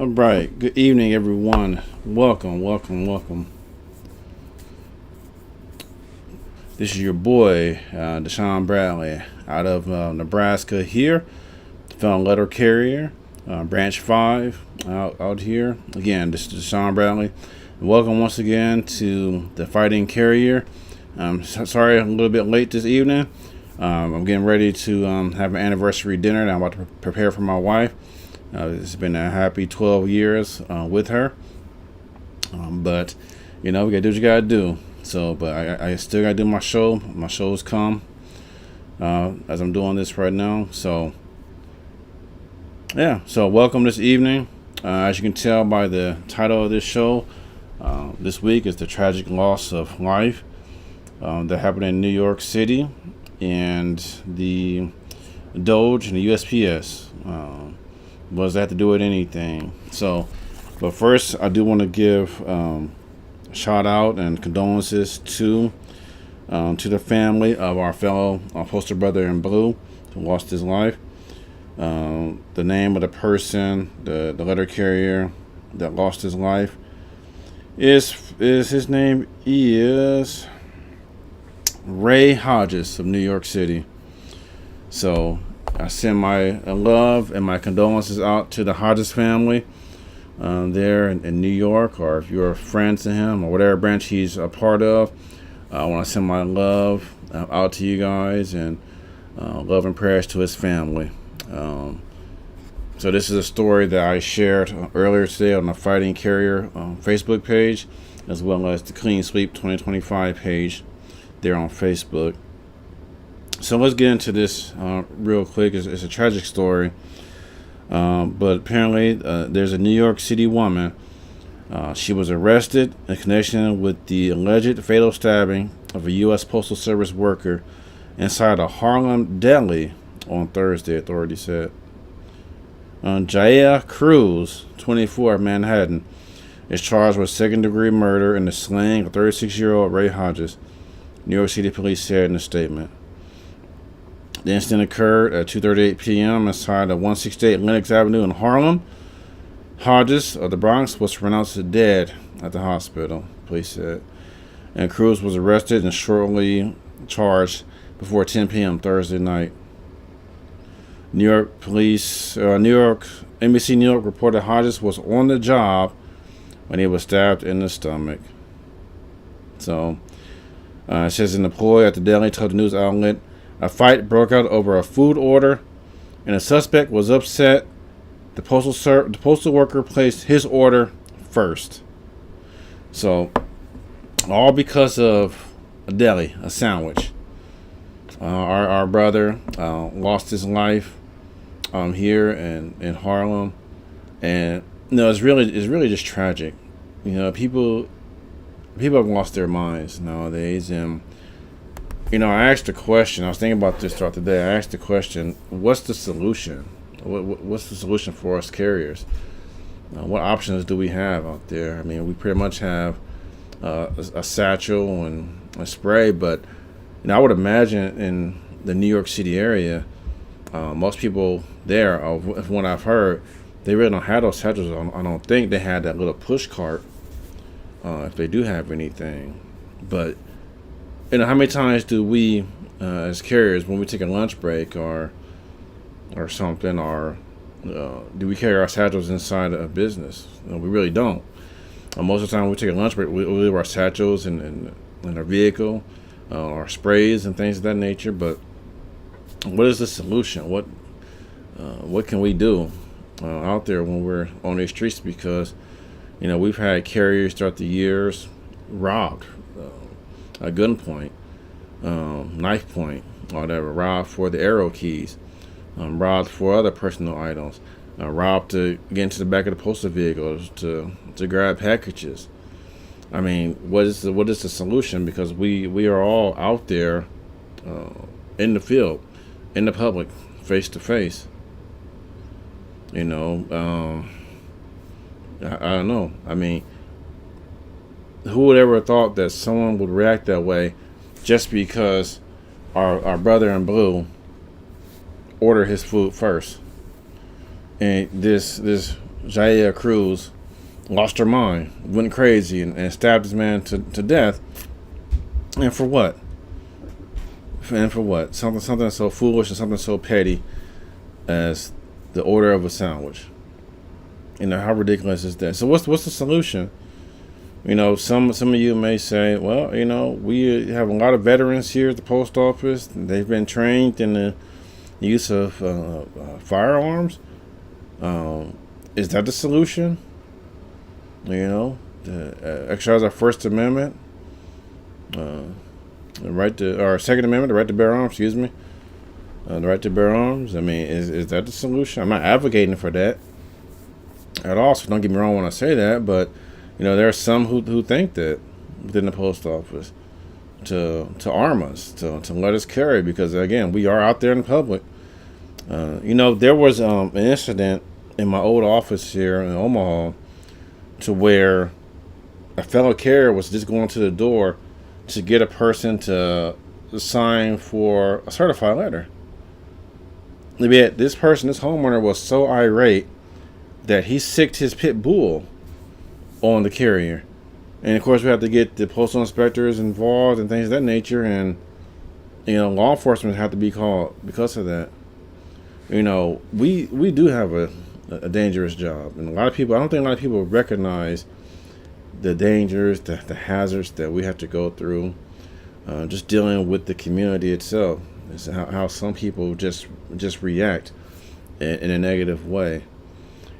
All right. Good evening, everyone. Welcome. This is your boy, Deshaun Bradley, out of Nebraska here. Found letter carrier, branch 5, out here. Again, this is Deshaun Bradley. Welcome once again to the Fighting Carrier. Sorry I'm a little bit late this evening. I'm getting ready to have an anniversary dinner that I'm about to prepare for my wife. It's been a happy 12 years with her. But, we got to do what you got to do. So, but I still got to do my show. My shows come as I'm doing this right now. So, yeah. So, welcome this evening. As you can tell by the title of this show, this week is the tragic loss of life that happened in New York City and the DOGE and the USPS. What does that have to do with anything? So, but first, I do want to give a shout out and condolences to the family of our fellow poster brother in blue who lost his life. The name of the person, the letter carrier that lost his life, is his name is Ray Hodges of New York City. So I send my love and my condolences out to the Hodges family there in New York, or if you're friends to him or whatever branch he's a part of. I want to send my love out to you guys and love and prayers to his family. So this is a story that I shared earlier today on the Fighting Carrier Facebook page, as well as the Clean Sweep 2025 page there on Facebook. So let's get into this real quick. It's a tragic story, but apparently there's a New York City woman. She was arrested in connection with the alleged fatal stabbing of a U.S. Postal Service worker inside a Harlem deli on Thursday, authorities said. Jaya Cruz, 24, of Manhattan, is charged with second-degree murder in the slaying of 36-year-old Ray Hodges, New York City police said in a statement. The incident occurred at 2:38 p.m. inside of 168 Lenox Avenue in Harlem. Hodges of the Bronx was pronounced dead at the hospital, police said. And Cruz was arrested and shortly charged before 10 p.m. Thursday night. New York police, NBC New York reported Hodges was on the job when he was stabbed in the stomach. So, it says an employee at the deli told the news outlet a fight broke out over a food order, and the suspect was upset. The postal worker placed his order first. So, all because of a deli, a sandwich. Our brother lost his life here in Harlem, and it's really just tragic. People have lost their minds nowadays, and I asked the question. I was thinking about this throughout the day. I asked the question: what's the solution? What's the solution for us carriers? What options do we have out there? I mean, we pretty much have a satchel and a spray, but I would imagine in the New York City area, most people there, from what I've heard, they really don't have those satchels. I don't think they had that little push cart, if they do have anything. But how many times do we, as carriers, when we take a lunch break or something, or do we carry our satchels inside a business? We really don't. Most of the time, when we take a lunch break, we leave our satchels in our vehicle, our sprays and things of that nature. But what is the solution? What can we do out there when we're on these streets? Because we've had carriers throughout the years robbed. A gunpoint, knife point, whatever, robbed for the arrow keys, robbed for other personal items, robbed to get into the back of the postal vehicles to grab packages. I mean, what is the solution? Because we are all out there in the field, in the public, face to face. I don't know. I mean, who would ever have thought that someone would react that way just because our brother in blue ordered his food first? And this Jair Cruz lost her mind, went crazy, and stabbed this man to death. And for what? And for what? Something so foolish and something so petty as the order of a sandwich. How ridiculous is that? So what's the solution? Some of you may say, well, we have a lot of veterans here at the post office. They've been trained in the use of firearms. Is that the solution? To exercise our First Amendment, the right to, or Second Amendment, the right to bear arms. Excuse me, the right to bear arms. I mean, is that the solution? I'm not advocating for that at all. So don't get me wrong when I say that, but there are some who think that within the post office to arm us, to let us carry, because again, we are out there in public. There was an incident in my old office here in Omaha to where a fellow carrier was just going to the door to get a person to sign for a certified letter. Yet this homeowner, was so irate that he sicked his pit bull on the carrier. And of course we have to get the postal inspectors involved and things of that nature, and law enforcement have to be called because of that. We do have a dangerous job, and I don't think a lot of people recognize the dangers, the hazards that we have to go through, just dealing with the community itself. It's how some people just react in a negative way.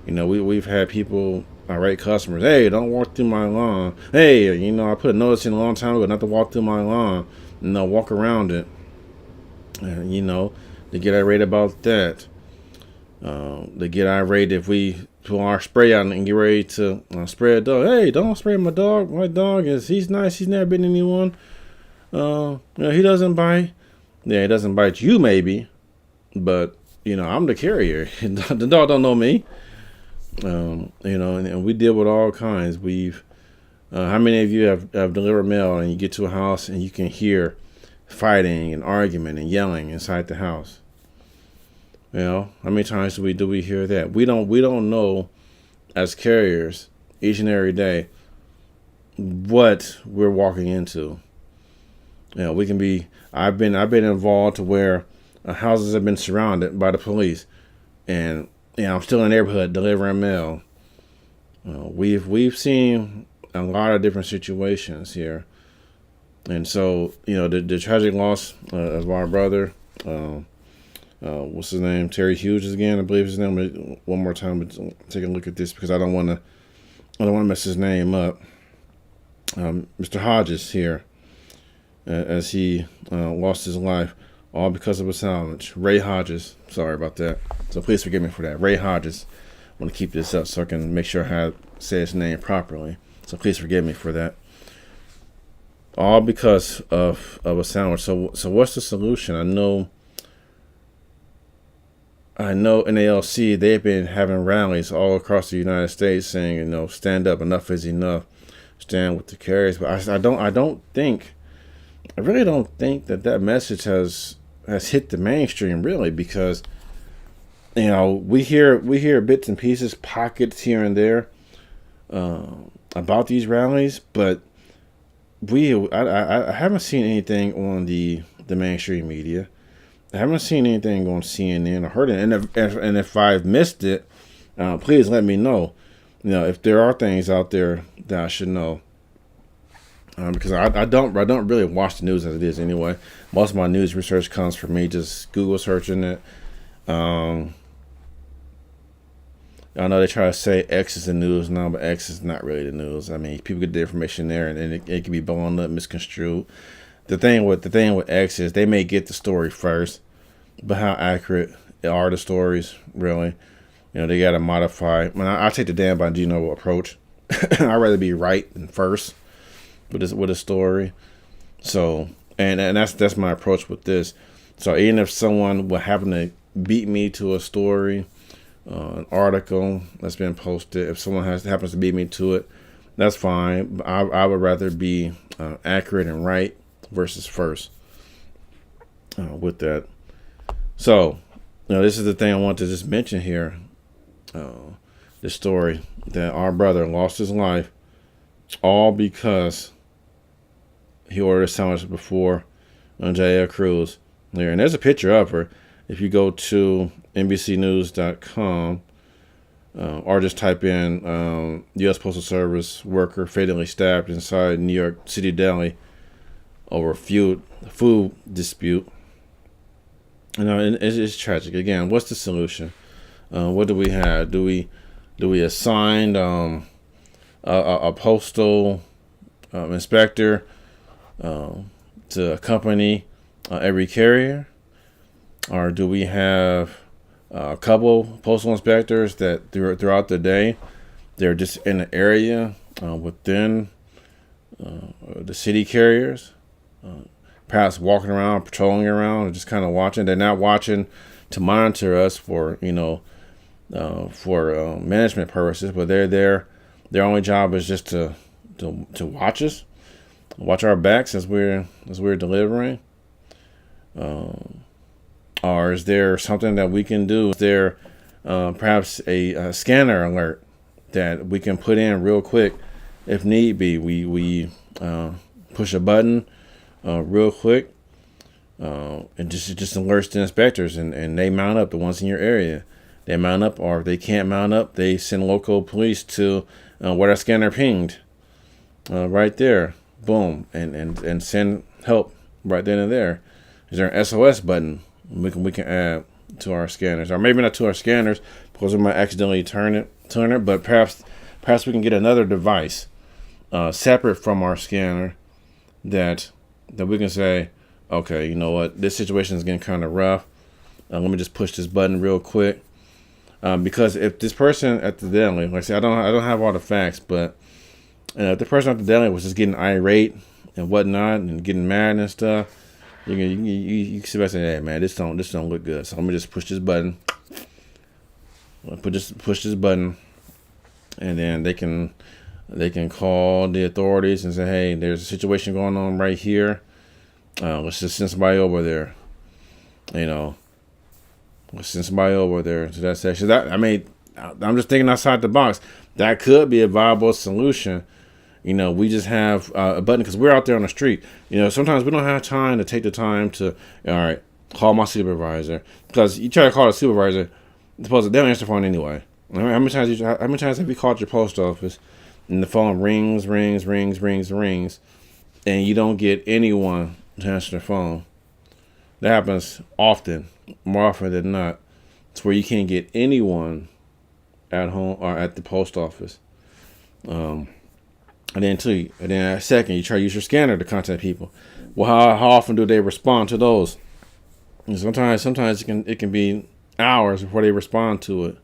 We've had people, irate customers, hey, don't walk through my lawn. Hey, I put a notice in a long time ago not to walk through my lawn. Walk around it. They get irate about that. They get irate if we pull our spray out and get ready to spray a dog. Hey, don't spray my dog. My dog he's nice. He's never bitten anyone. He doesn't bite. Yeah, he doesn't bite you maybe, but I'm the carrier. The dog don't know me. And we deal with all kinds. How many of you have delivered mail and you get to a house and you can hear fighting and argument and yelling inside the house? How many times do we hear that? We don't know as carriers each and every day what we're walking into. We can be. I've been involved to where houses have been surrounded by the police, and I'm still in the neighborhood delivering mail. We've seen a lot of different situations here, and so the tragic loss of our brother. What's his name? Terry Hughes again, I believe his name. One more time, but take a look at this because I don't want to mess his name up. Mr. Hodges here, as he lost his life, all because of a sandwich. Ray Hodges, sorry about that. So please forgive me for that. Ray Hodges. I want to keep this up so I can make sure I say his name properly. So please forgive me for that. All because of a sandwich. So what's the solution? I know NALC, they've been having rallies all across the United States saying, stand up, enough is enough, stand with the carriers. But I really don't think that message has hit the mainstream really, because we hear bits and pieces, pockets here and there about these rallies, but I haven't seen anything on the mainstream media. I haven't seen anything on CNN or heard it. And if I've missed it, please let me know. If there are things out there that I should know. Because I don't really watch the news as it is anyway. Most of my news research comes from me just Google searching it. I know they try to say X is the news now, but X is not really the news. I mean, people get the information there, and it can be blown up, misconstrued. The thing with X is they may get the story first, but how accurate are the stories really? They got to modify. I take the Dan Bongino approach. I'd rather be right than first with a story. So and that's my approach with this. So even if someone will happen to beat me to a story, an article that's been posted, if someone happens to beat me to it, that's fine. I would rather be accurate and right versus first with that. So this is the thing I want to just mention here. the story that our brother lost his life all because he ordered a sandwich before on JL Cruz there. And there's a picture of her. If you go to NBCnews.com or just type in U.S. Postal Service worker fatally stabbed inside New York City deli over a food dispute. It's tragic. Again, what's the solution? What do we have? Do we assign a postal inspector to accompany every carrier, or do we have a couple postal inspectors that throughout the day they're just in the area within the city carriers, perhaps walking around, patrolling around, or just kind of watching? They're not watching to monitor us for management purposes, but they're there. Their only job is just to watch us, watch our backs as we're delivering. Or is there something that we can do? Is there perhaps a scanner alert that we can put in real quick if need be? We push a button real quick and just alerts the inspectors, and they mount up, the ones in your area. They mount up, or if they can't mount up, they send local police to where that scanner pinged right there. Boom, and send help right then and there. Is there an SOS button we can add to our scanners, or maybe not to our scanners because we might accidentally turn it, but perhaps we can get another device separate from our scanner that we can say, okay, you know what, this situation is getting kind of rough. Let me just push this button real quick. Because if this person at the deli, like I said, I don't have all the facts, but if the person at the deli was just getting irate and whatnot and getting mad and stuff, you can sit back and say, hey man, this don't look good. So let me just push this button. Push this button, and then they can call the authorities and say, hey, there's a situation going on right here. Let's just send somebody over there. Let's send somebody over there to that section. I'm just thinking outside the box. That could be a viable solution. We just have a button because we're out there on the street. Sometimes we don't have time to take the time to, all right, call my supervisor. Because you try to call the supervisor, they don't answer the phone anyway. How many times have you called your post office and the phone rings, and you don't get anyone to answer the phone? That happens often, more often than not. It's where you can't get anyone at home or at the post office. And then at a second, you try to use your scanner to contact people. Well, how often do they respond to those? And sometimes it can be hours before they respond to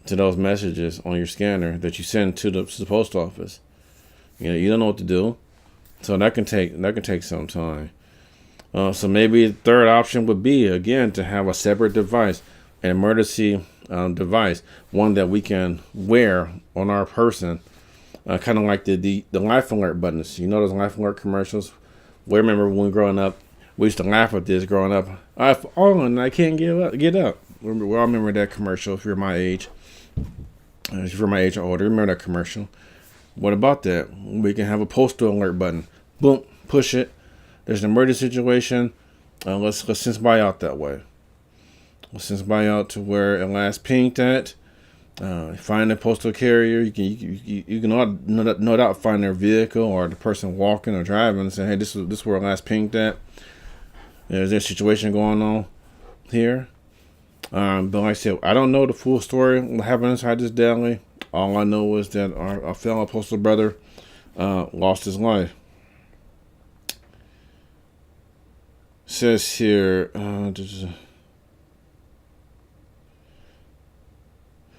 those messages on your scanner that you send to the post office. You don't know what to do, so that can take some time. So maybe the third option would be, again, to have a separate device, an emergency device, one that we can wear on our person, kind of like the life alert buttons. Those life alert commercials? We remember when we were growing up, we used to laugh at this growing up. I've fallen, I can't get up. We all remember that commercial. If you're my age, or older, remember that commercial. What about that? We can have a postal alert button. Boom, push it. There's an emergency situation. Let's send somebody out that way. Let's send somebody out to where it last pinged at. Find a postal carrier. You can no doubt find their vehicle or the person walking or driving and say, hey, this is where it last pinged at. Is there a situation going on here? But like I said, I don't know the full story what happened inside this deli. All I know is that our fellow postal brother lost his life. Says here,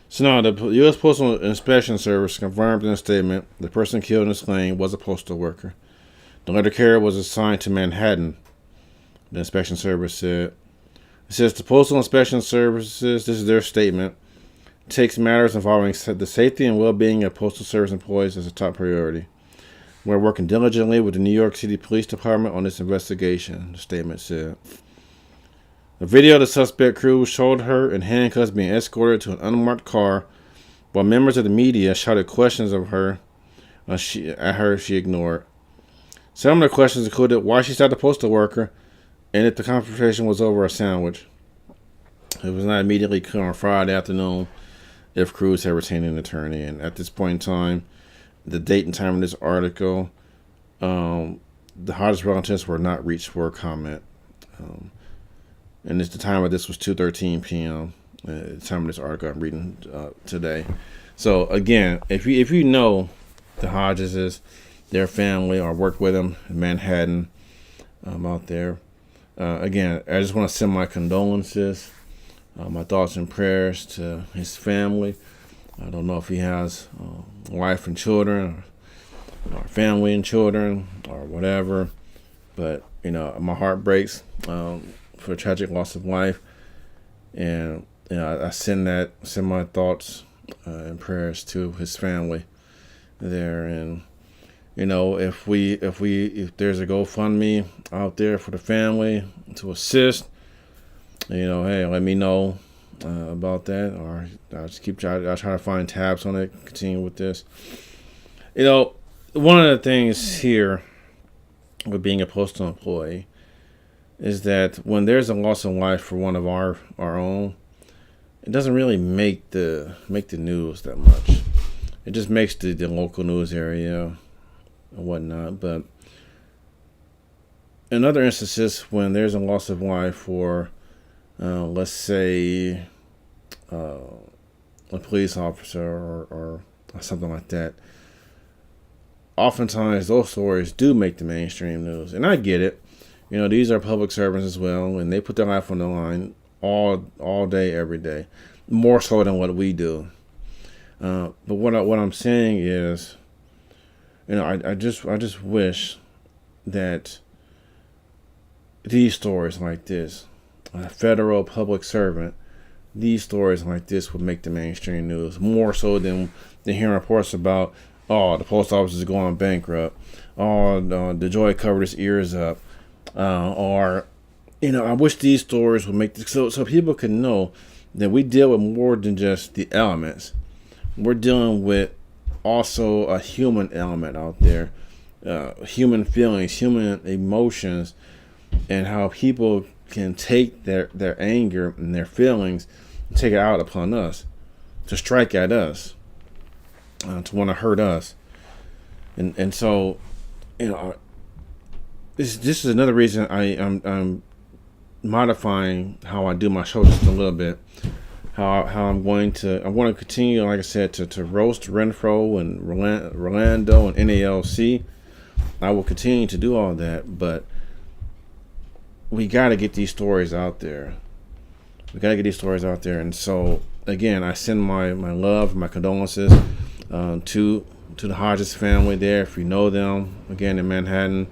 so now the U.S. Postal Inspection Service confirmed in a statement the person killed in the slaying was a postal worker. The letter carrier was assigned to Manhattan, the inspection service said. It says the Postal Inspection Services, this is their statement, takes matters involving the safety and well-being of Postal Service employees as a top priority. We're working diligently with the New York City Police Department on this investigation, the statement said. The video of the suspect crew showed her in handcuffs being escorted to an unmarked car while members of the media shouted questions of her. She ignored. Some of the questions included why she stopped the postal worker and if the confrontation was over a sandwich. It was not immediately clear on Friday afternoon if Cruz had retained an attorney. And at this point in time, the date and time of this article, the Hodges relatives were not reached for a comment. And the time of this was 2:13 p.m. The time of this article I'm reading today. So again, if you know the Hodgeses, their family, or work with them in Manhattan, out there, again, I just want to send my condolences, my thoughts and prayers to his family. I don't know if he has wife and children, or family and children, or whatever, but my heart breaks for a tragic loss of life, and I send my thoughts and prayers to his family there. And if there's a GoFundMe out there for the family to assist, hey, let me know about that, or I'll try to find tabs on it, continue with this. One of the things here with being a postal employee is that when there's a loss of life for one of our own, it doesn't really make the news that much. It just makes the local news area and whatnot. But in other instances, when there's a loss of life for, let's say, a police officer or something like that, oftentimes those stories do make the mainstream news. And I get it. These are public servants as well, and they put their life on the line all day, every day, more so than what we do. But what I'm saying is, I just wish that these stories like this, a federal public servant, these stories like this would make the mainstream news more so than hearing reports about, the post office is going bankrupt, the Joy covered his ears up, or I wish these stories would make so people can know that we deal with more than just the elements. We're dealing with also a human element out there, human feelings, human emotions, and how people can take their anger and their feelings and take it out upon us, to strike at us, to want to hurt us. And so, this is another reason I'm modifying how I do my show just a little bit. How I want to continue, like I said, to roast Renfro and Rolando and NALC. I will continue to do all that, but we got to get these stories out there. And so, again, I send my love, my condolences to the Hodges family there. If you know them, again, in Manhattan,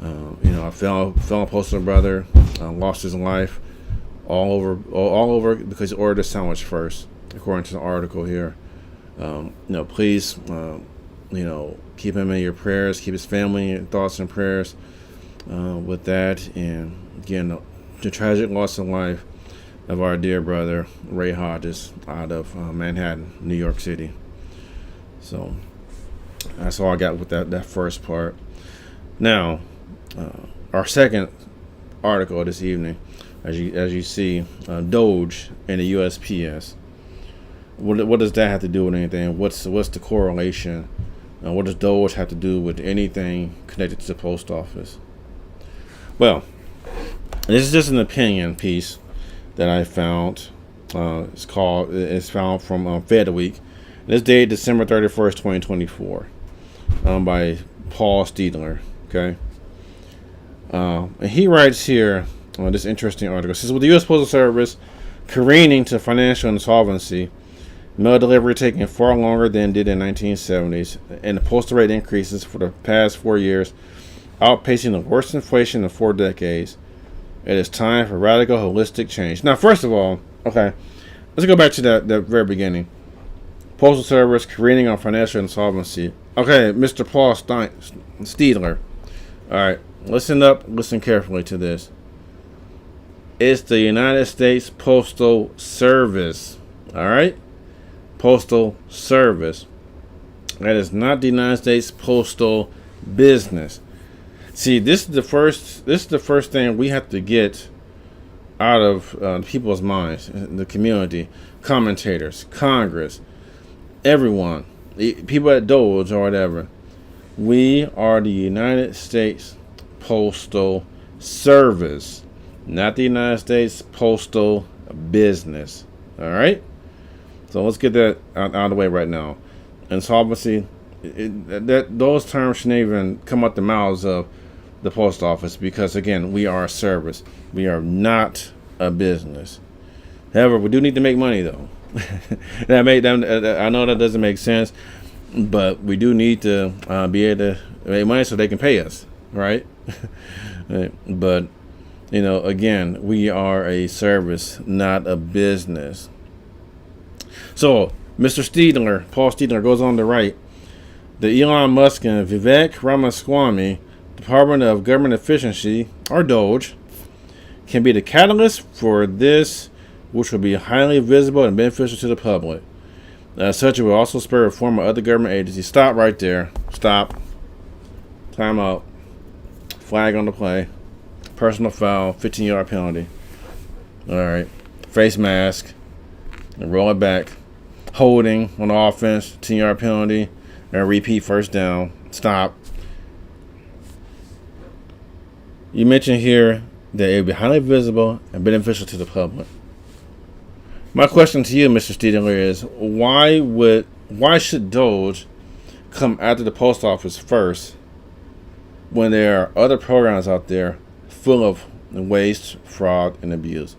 a fellow postal brother lost his life all over because he ordered a sandwich first, according to the article here. Please, keep him in your prayers, keep his family in thoughts and prayers with that. And again, the tragic loss of life of our dear brother Ray Hodges out of Manhattan, New York City. So that's all I got with that first part. Now, our second article this evening, as you see, DOGE and the USPS. What does that have to do with anything? What's the correlation? What does DOGE have to do with anything connected to the post office? Well, this is just an opinion piece that I found. It's found from FedWeek. And it's dated December 31st, 2024, by Paul Stiedler. Okay. And he writes here on this interesting article. It says, with the U.S. Postal Service careening to financial insolvency, mail delivery taking far longer than it did in the 1970s, and the postal rate increases for the past 4 years, outpacing the worst inflation in 4 decades, it is time for radical holistic change. Now, first of all, okay, let's go back to the very beginning. Postal Service careening on financial insolvency. Okay, Mr. Paul Stiedler. All right, listen carefully to this. It's the United States Postal Service. All right? Postal Service. That is not the United States Postal Business. See, this is the first thing we have to get out of people's minds, the community, commentators, Congress, everyone, people at DOGE or whatever. We are the United States Postal Service, not the United States Postal Business. All right? So let's get that out of the way right now. Insolvency, those terms shouldn't even come out the mouths of the post office, because again, we are a service. We are not a business. However, we do need to make money though. I know that doesn't make sense, but we do need to be able to make money so they can pay us, right? But again, we are a service, not a business. So Mr. Paul Steedler goes on to write, the Elon Musk and Vivek Ramaswamy Department of Government Efficiency, or DOGE, can be the catalyst for this, which will be highly visible and beneficial to the public. As such, it will also spur reform of other government agencies. Stop right there. Stop. Time out. Flag on the play. Personal foul. 15-yard penalty. All right. Face mask. And roll it back. Holding on the offense. 10-yard penalty. And repeat first down. Stop. You mentioned here that it will be highly visible and beneficial to the public. My question to you, Mr. Steedler, is why should DOGE come after the post office first when there are other programs out there full of waste, fraud, and abuse?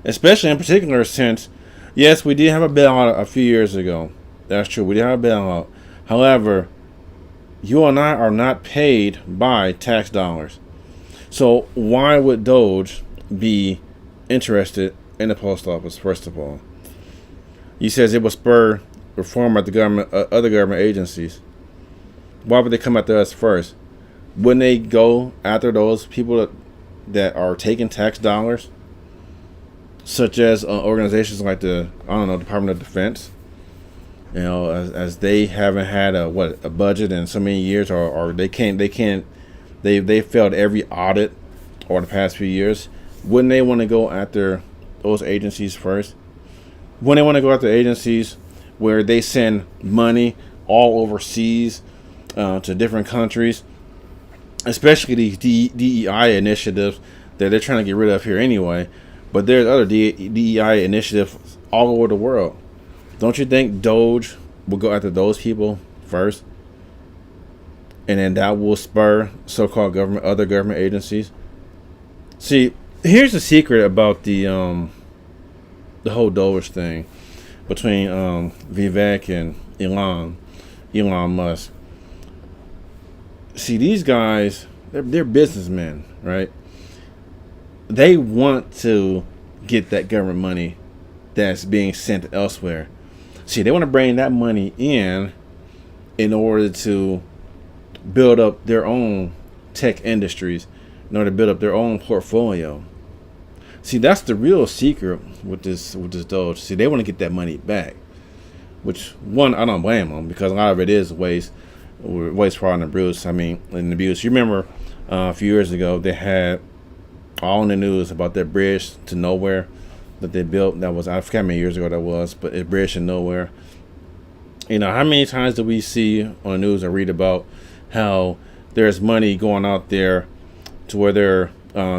Especially in particular since, yes, we did have a bailout a few years ago. That's true. We did have a bailout. However, you and I are not paid by tax dollars. So why would DOGE be interested in the post office, first of all? He says it will spur reform at the government, other government agencies. Why would they come after us first? Wouldn't they go after those people that are taking tax dollars, such as organizations like the Department of Defense? As they haven't had a budget in so many years, or they failed every audit over the past few years. Wouldn't they want to go after those agencies first? Wouldn't they want to go after agencies where they send money all overseas to different countries, especially these DEI initiatives that they're trying to get rid of here anyway? But there's other DEI initiatives all over the world. Don't you think DOGE will go after those people first? And then that will spur so-called other government agencies. See, here's the secret about the whole DOGE thing between Vivek and Elon Musk. See, these guys, they're businessmen, right? They want to get that government money that's being sent elsewhere. See, they want to bring that money in order to build up their own tech industries, in order to build up their own portfolio. See, that's the real secret with this DOGE. See, they want to get that money back, which, one, I don't blame them, because a lot of it is waste, fraud, and abuse. You remember a few years ago, they had all in the news about that bridge to nowhere that they built. That was, I forget how many years ago that was, but a bridge to nowhere. How many times do we see on the news or read about how there's money going out there to where they're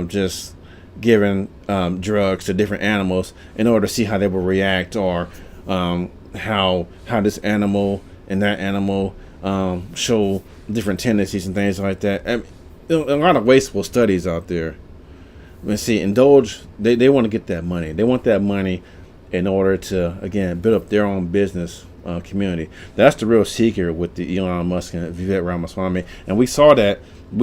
just giving drugs to different animals in order to see how they will react, or how this animal and that animal show different tendencies and things like that. A lot of wasteful studies out there. See, in DOGE, they want to get that money. They want that money in order to, again, build up their own business community. That's the real secret with the Elon Musk and Vivek Ramaswamy. And we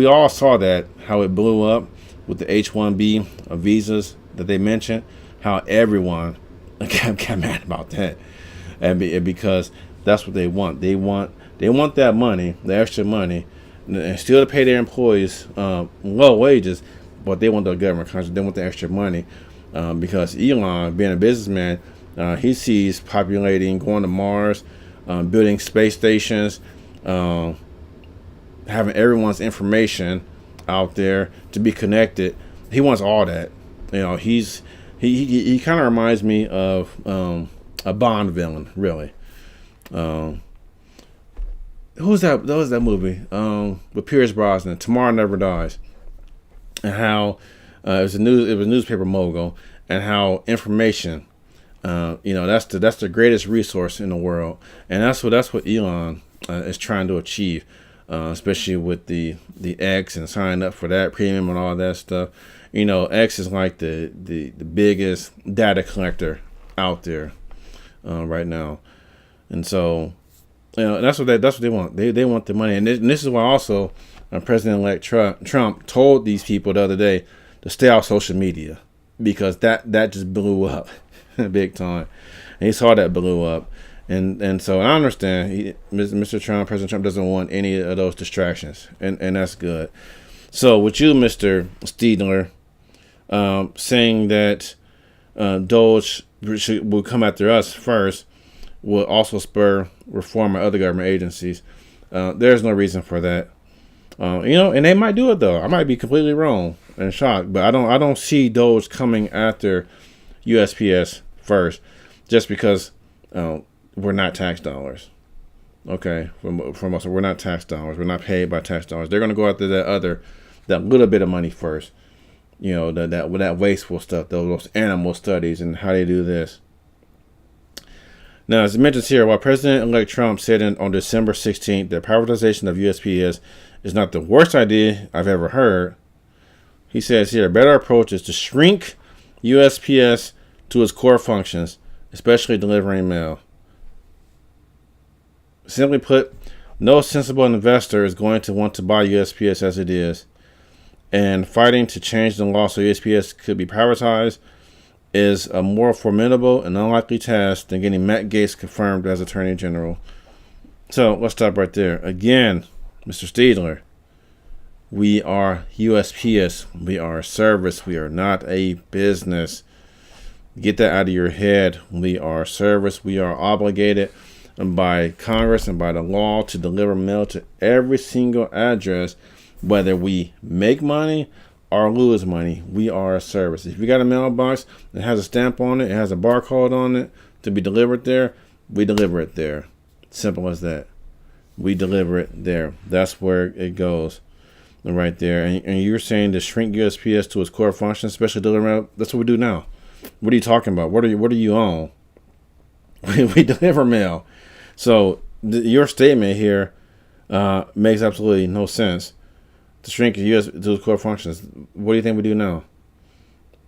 all saw that, how it blew up with the H-1B visas that they mentioned, how everyone got mad about that. And because that's what they want. They want that money, the extra money, and still to pay their employees low wages, but they want the government contract. They want the extra money because Elon, being a businessman, He sees populating, going to Mars, building space stations, having everyone's information out there to be connected. He wants all that. He kind of reminds me of a Bond villain, really. Who's that? That was that movie with Pierce Brosnan, Tomorrow Never Dies, and how it was a newspaper mogul, and how information, that's the greatest resource in the world, and that's what Elon is trying to achieve, especially with the X and signing up for that premium and all that stuff. X is like the biggest data collector out there right now, and so that's what they want. They want the money, and this is why also President-elect Trump told these people the other day to stay off social media, because that just blew up big time, and he saw that blew up, and so I understand Mr. Trump, President Trump, doesn't want any of those distractions, and that's good. So with you, Mr. Steedler, saying that DOGE will come after us first, will also spur reform of other government agencies. There's no reason for that. And they might do it though. I might be completely wrong and shocked, but I don't see DOGE coming after USPS first, just because we're not tax dollars. Okay, from us, we're not tax dollars. We're not paid by tax dollars. They're going to go after that little bit of money first. That wasteful stuff, those animal studies and how they do this. Now, as it mentions here, while President-elect Trump said on December 16th that privatization of USPS is not the worst idea I've ever heard, he says here, a better approach is to shrink USPS to its core functions, especially delivering mail. Simply put, no sensible investor is going to want to buy USPS as it is, and fighting to change the law so USPS could be privatized is a more formidable and unlikely task than getting Matt Gaetz confirmed as Attorney General. So let's stop right there. Again, Mr. Steedler, we are USPS. We are a service. We are not a business. Get that out of your head. We are a service. We are obligated by Congress and by the law to deliver mail to every single address, whether we make money or lose money. We are a service. If you got a mailbox that has a stamp on it, it has a barcode on it to be delivered there, we deliver it there. Simple as that. We deliver it there. That's where it goes, right there. And you're saying to shrink USPS to its core function, especially delivery. That's what we do now. What are you talking about? What are you on? We deliver mail. So your statement here makes absolutely no sense. To shrink US to its core functions. What do you think we do now?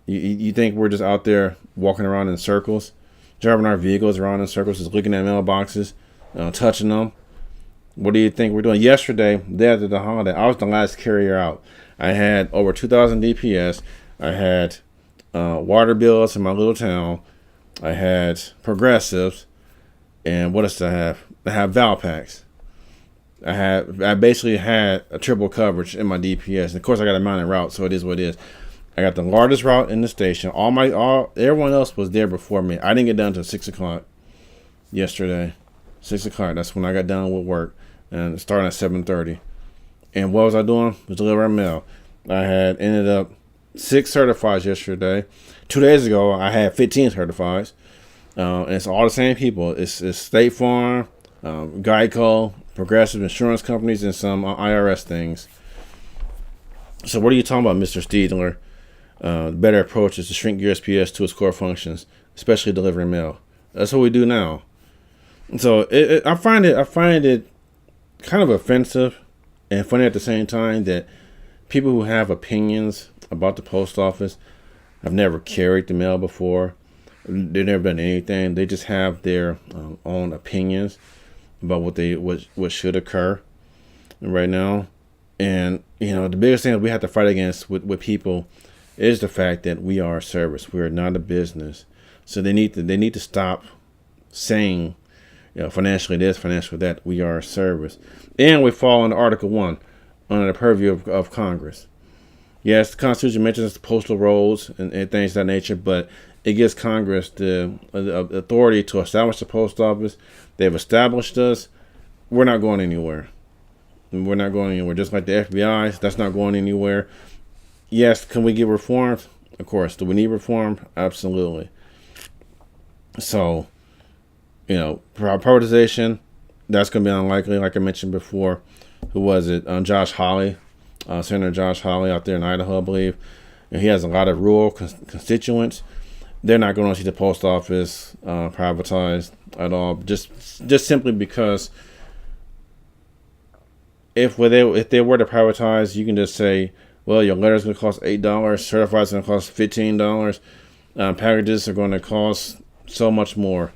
You think we're just out there walking around in circles, driving our vehicles around in circles, just looking at mailboxes, touching them? What do you think we're doing? Yesterday, day after the holiday, I was the last carrier out. I had over 2,000 DPS. I had water bills in my little town. I had progressives. And what else did I have? I have Valpaks. I basically had a triple coverage in my DPS. And of course, I got a mounted route, so it is what it is. I got the largest route in the station. Everyone else was there before me. I didn't get done until 6 o'clock yesterday. 6 o'clock. That's when I got done with work, and starting at 7:30. And what was I doing? Was delivering mail. I had ended up 6 certifieds yesterday. 2 days ago, I had 15 certifieds. And it's all the same people. It's State Farm, Geico, Progressive Insurance Companies, and some IRS things. So what are you talking about, Mr. Steedler? The better approach is to shrink USPS to its core functions, especially delivering mail. That's what we do now. And so I find it kind of offensive and funny at the same time that people who have opinions about the post office have never carried the mail before. They've never done anything. They just have their own opinions about what should occur right now. And the biggest thing that we have to fight against with people is the fact that we are a service. We are not a business. So they need to stop saying, financially this, financially that. We are a service, and we fall under Article 1 under the purview of Congress. Yes, the Constitution mentions the postal roads and things of that nature, but it gives Congress the authority to establish the post office. They've established us. We're not going anywhere. We're not going anywhere. Just like the FBI, that's not going anywhere. Yes, can we get reformed? Of course. Do we need reform? Absolutely. So, privatization, that's going to be unlikely. Like I mentioned before, who was it? Josh Hawley, Senator Josh Hawley out there in Idaho, I believe. And he has a lot of rural constituents. They're not going to see the post office privatized at all. Just simply because if they were to privatize, you can just say, well, your letter's going to cost $8, certified's going to cost $15, packages are going to cost so much more,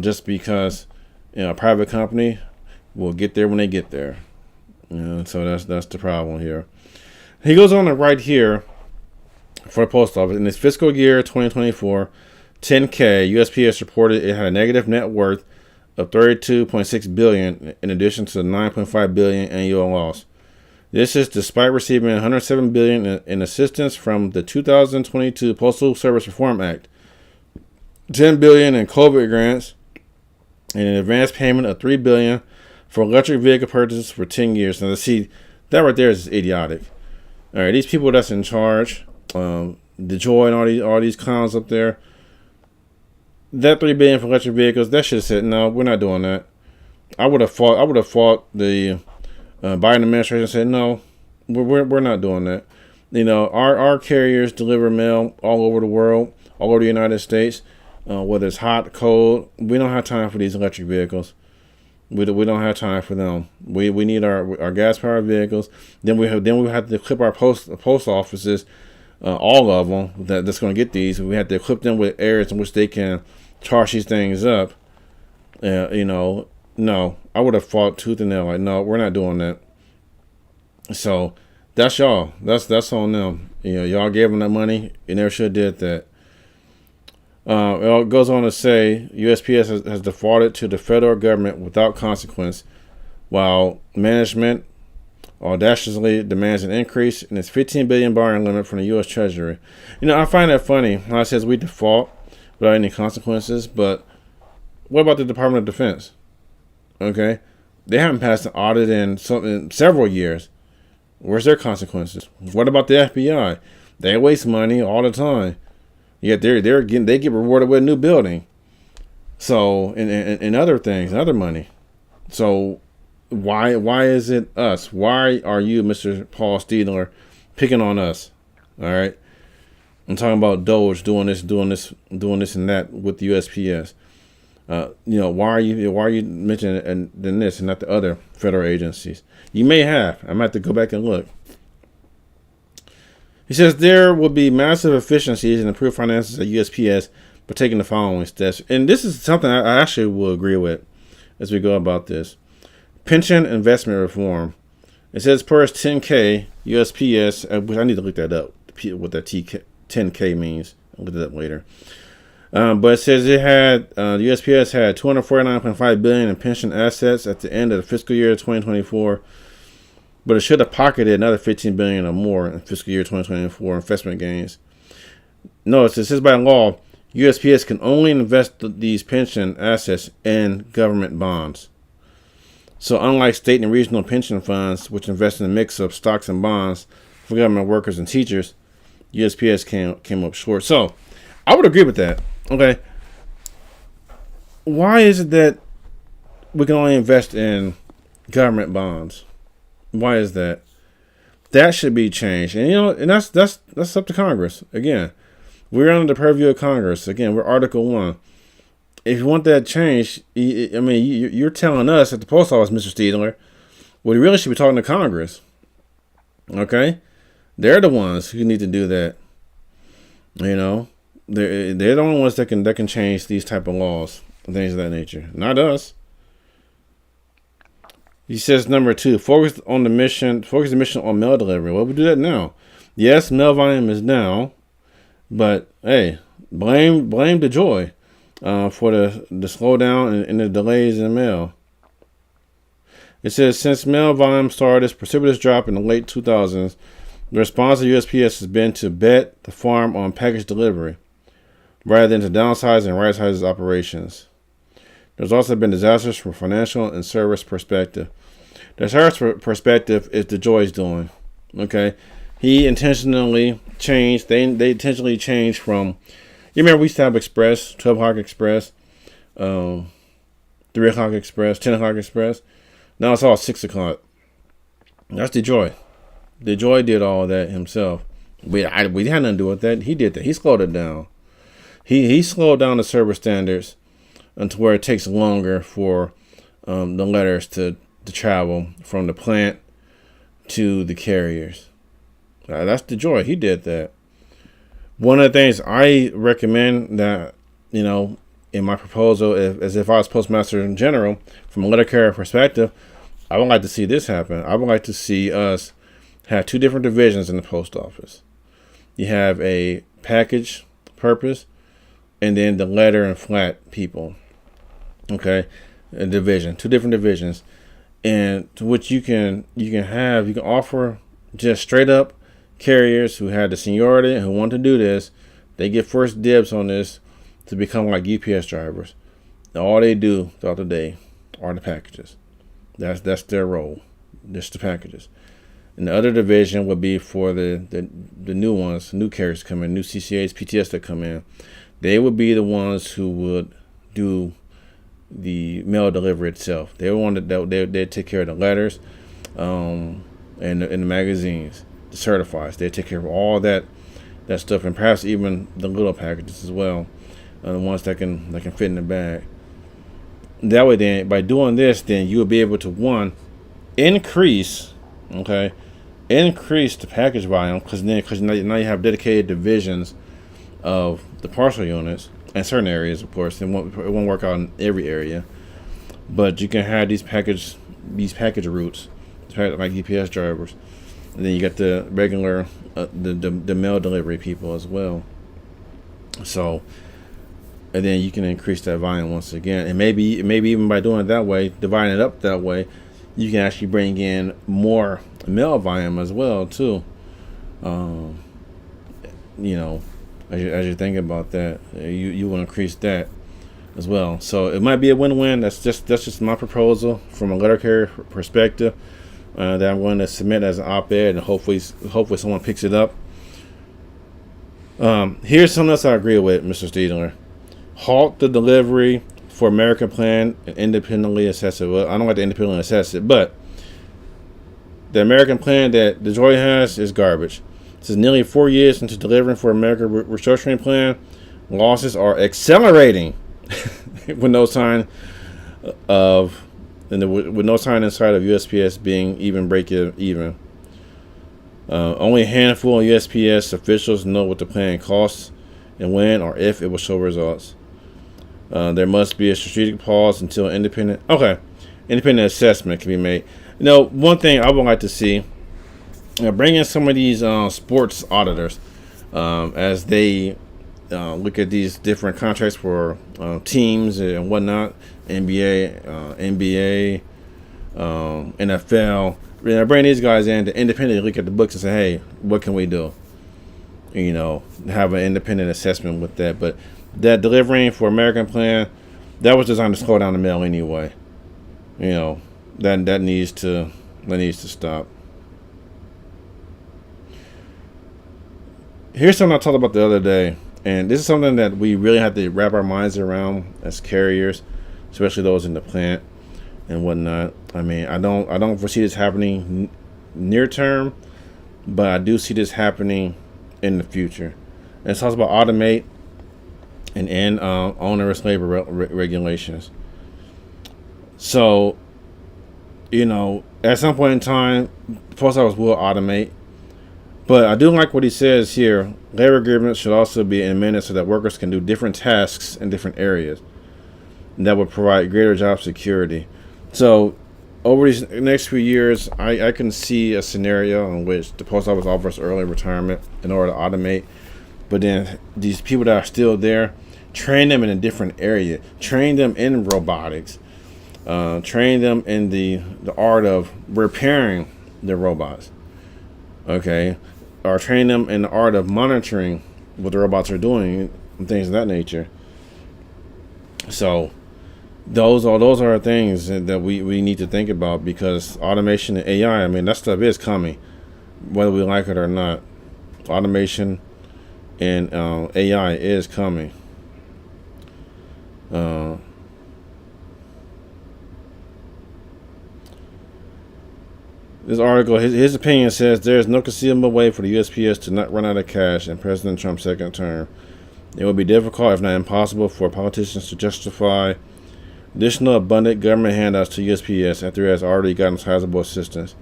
just because a private company will get there when they get there. So that's the problem here. He goes on to write here for the post office in its fiscal year 2024, 10K USPS reported it had a negative net worth of $32.6 billion in addition to the $9.5 billion annual loss. This is despite receiving $107 billion in assistance from the 2022 Postal Service Reform Act, $10 billion in COVID grants, and an advance payment of $3 billion for electric vehicle purchases for 10 years. Now, see, that right there is idiotic. All right, these people that's in charge, DOGE and all these clowns up there, that $3 billion for electric vehicles, that should have said, no, we're not doing that. I would have fought the Biden administration and said, no, we're not doing that. Our carriers deliver mail all over the world, all over the United States, whether it's hot, cold. We don't have time for these electric vehicles. We don't have time for them. We need our gas powered vehicles. Then we have to equip our post offices, all of them that's going to get these. We have to equip them with areas in which they can charge these things up. No, I would have fought tooth and nail. Like, no, we're not doing that. So that's y'all. That's on them. Y'all gave them that money. You never should have did that. It goes on to say USPS has defaulted to the federal government without consequence, while management audaciously demands an increase in its $15 billion borrowing limit from the U.S. Treasury. I find that funny how it says we default without any consequences, but what about the Department of Defense? Okay, they haven't passed an audit in several years. Where's their consequences? What about the FBI? They waste money all the time. Yet they get rewarded with a new building. So and other things, other money. So why is it us? Why are you, Mr. Paul Steedler, picking on us? All right. I'm talking about DOGE doing this and that with the USPS. Why are you mentioning this and not the other federal agencies? You may have. I might have to go back and look. He says there will be massive efficiencies and improved finances at USPS by taking the following steps. And this is something I actually will agree with as we go about this. Pension investment reform. It says per 10K USPS, which I need to look that up, what that 10K means. I'll look that up later. But it says the USPS had $249.5 billion in pension assets at the end of the fiscal year 2024. But it should have pocketed another $15 billion or more in fiscal year 2024 investment gains. Notice it says by law, USPS can only invest these pension assets in government bonds. So unlike state and regional pension funds, which invest in a mix of stocks and bonds for government workers and teachers, USPS came up short. So I would agree with that. Okay. Why is it that we can only invest in government bonds? Why is that? That should be changed. And that's up to Congress. Again, we're under the purview of Congress. Again, we're Article 1. If you want that changed, you're telling us at the post office, Mr. Steedler, well, you really should be talking to Congress. Okay? They're the ones who need to do that. They're the only ones that can change these type of laws and things of that nature. Not us. He says number 2, focus the mission on mail delivery. Well, we do that now. Yes, mail volume is down, but hey, blame the DOGE for the slowdown and the delays in mail. It says since mail volume started its precipitous drop in the late 2000s, the response of USPS has been to bet the farm on package delivery. rather than to downsize and right-size its operations. There's also been disasters from a financial and service perspective. The service perspective is the DOGE doing. Okay, he intentionally changed. They intentionally changed from. You remember we used to have Express, 12 o'clock Express, 3 o'clock Express, 10 o'clock Express. Now it's all 6 o'clock. That's the DOGE. The DOGE did all that himself. We had nothing to do with that. He did that. He slowed it down. He slowed down the service standards until where it takes longer for the letters to travel from the plant to the carriers. That's the DOGE. He did that. One of the things I recommend that, in my proposal, as if I was Postmaster in general, from a letter carrier perspective, I would like to see this happen. I would like to see us have two different divisions in the post office. You have a package purpose and then the letter and flat people. Okay, a division, two different divisions, and to which you can offer just straight up carriers who had the seniority and who want to do this. They get first dibs on this to become like UPS drivers. All they do throughout the day are the packages. That's their role, just the packages. And the other division would be for the new ones, new carriers come in, new CCAs, PTS that come in. They would be the ones who would do the mail delivery itself. They wanted that they'd take care of the letters, and the magazines, the certifies. They take care of all that stuff, and perhaps even the little packages as well, the ones that can fit in the bag. That way, then by doing this, then you will be able to increase the package volume, because now you have dedicated divisions of the parcel units and certain areas. Of course, it won't work out in every area, but you can have these package routes, like UPS drivers, and then you got the regular the mail delivery people as well. So, and then you can increase that volume once again, and maybe even by doing it that way, dividing it up that way, you can actually bring in more mail volume as well too. As you think about that, you will increase that as well. So it might be a win-win. That's just my proposal from a letter carrier perspective that I'm going to submit as an op-ed, and hopefully someone picks it up. Here's something else I agree with, Mr. Steedler. Halt the delivery for American Plan and independently assess it. Well, I don't like to independently assess it, but the American Plan that the DOGE has is garbage. This is nearly 4 years into delivering for American restructuring plan. Losses are accelerating with no sign inside of USPS being even break even. Only a handful of USPS officials know what the plan costs and when or if it will show results. There must be a strategic pause until independent assessment can be made. One thing I would like to see, bring in some of these sports auditors as they look at these different contracts for teams and whatnot, NBA, NFL. Bring these guys in to independently look at the books and say, hey, what can we do? Have an independent assessment with that. But that delivering for American Plan, that was designed to slow down the mail anyway. That needs to stop. Here's something I talked about the other day, and this is something that we really have to wrap our minds around as carriers, especially those in the plant and whatnot. I mean, I don't foresee this happening near term, but I do see this happening in the future. And it talks about automate and end onerous labor regulations. So, at some point in time, the post office will automate. But I do like what he says here. Labor agreements should also be amended so that workers can do different tasks in different areas. And that would provide greater job security. So over these next few years, I can see a scenario in which the post office offers early retirement in order to automate. But then these people that are still there, train them in a different area. Train them in robotics. Train them in the art of repairing the robots. Okay, or train them in the art of monitoring what the robots are doing, and things of that nature. So those are things that we need to think about, because automation and AI, I mean, that stuff is coming, whether we like it or not. Automation and AI is coming. This article, his opinion says there is no conceivable way for the USPS to not run out of cash in President Trump's second term. It would be difficult, if not impossible, for politicians to justify additional abundant government handouts to USPS after it has already gotten sizable assistance.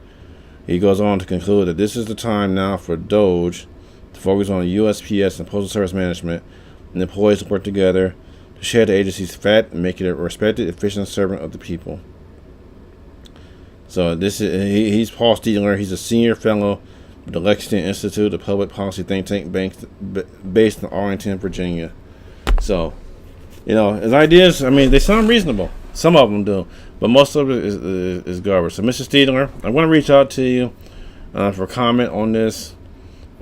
He goes on to conclude that this is the time now for DOGE to focus on USPS and Postal Service management and employees to work together to shed the agency's fat and make it a respected, efficient servant of the people. So he's Paul Stiegler. He's a senior fellow with the Lexington Institute, a public policy think tank based in Arlington, Virginia. So, his ideas, I mean, they sound reasonable. Some of them do, but most of it is garbage. So, Mr. Stiegler, I want to reach out to you for comment on this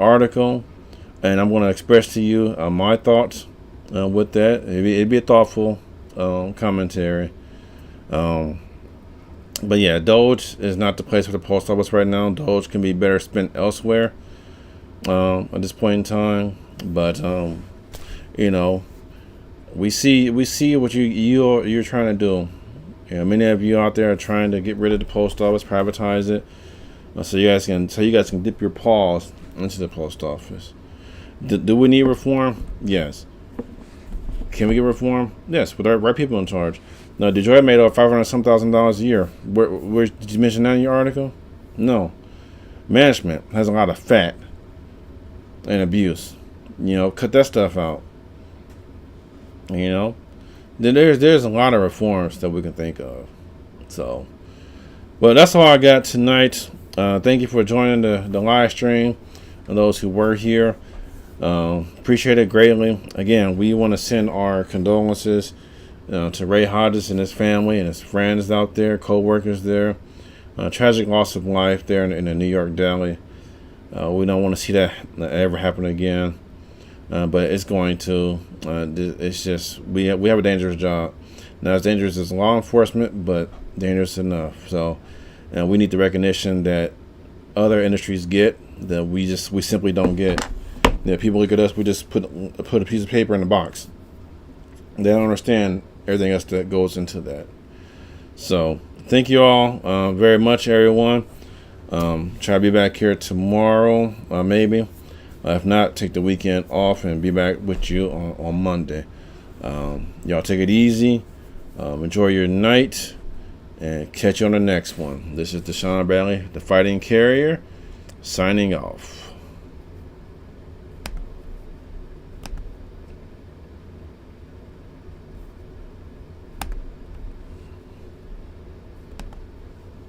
article, and I'm going to express to you my thoughts with that. It'd be a thoughtful commentary. But yeah, DOGE is not the place for the post office right now. DOGE can be better spent elsewhere at this point in time. But we see what you're trying to do. Many of you out there are trying to get rid of the post office, privatize it, so you guys can dip your paws into the post office. Do we need reform? Yes. Can we get reform? Yes, with the right people in charge. Now, Detroit made over $500,000 a year. Where did you mention that in your article? No. Management has a lot of fat and abuse. Cut that stuff out. Then there's a lot of reforms that we can think of. So, well, that's all I got tonight. Thank you for joining the live stream, and those who were here. Appreciate it greatly. Again, we want to send our condolences to Ray Hodges and his family and his friends out there, co-workers there. Tragic loss of life there in the New York deli. We don't want to see that ever happen again, but it's going to. It's just we have a dangerous job. Not as dangerous as law enforcement, but dangerous enough. So, and we need the recognition that other industries get that we simply don't get. People look at us, we just put a piece of paper in the box. They don't understand everything else that goes into that. So thank you all very much, everyone. Try to be back here tomorrow, maybe. If not, take the weekend off and be back with you on Monday. Y'all take it easy. Enjoy your night, and catch you on the next one. This is Deshaun Bailey, the Fighting Carrier, signing off.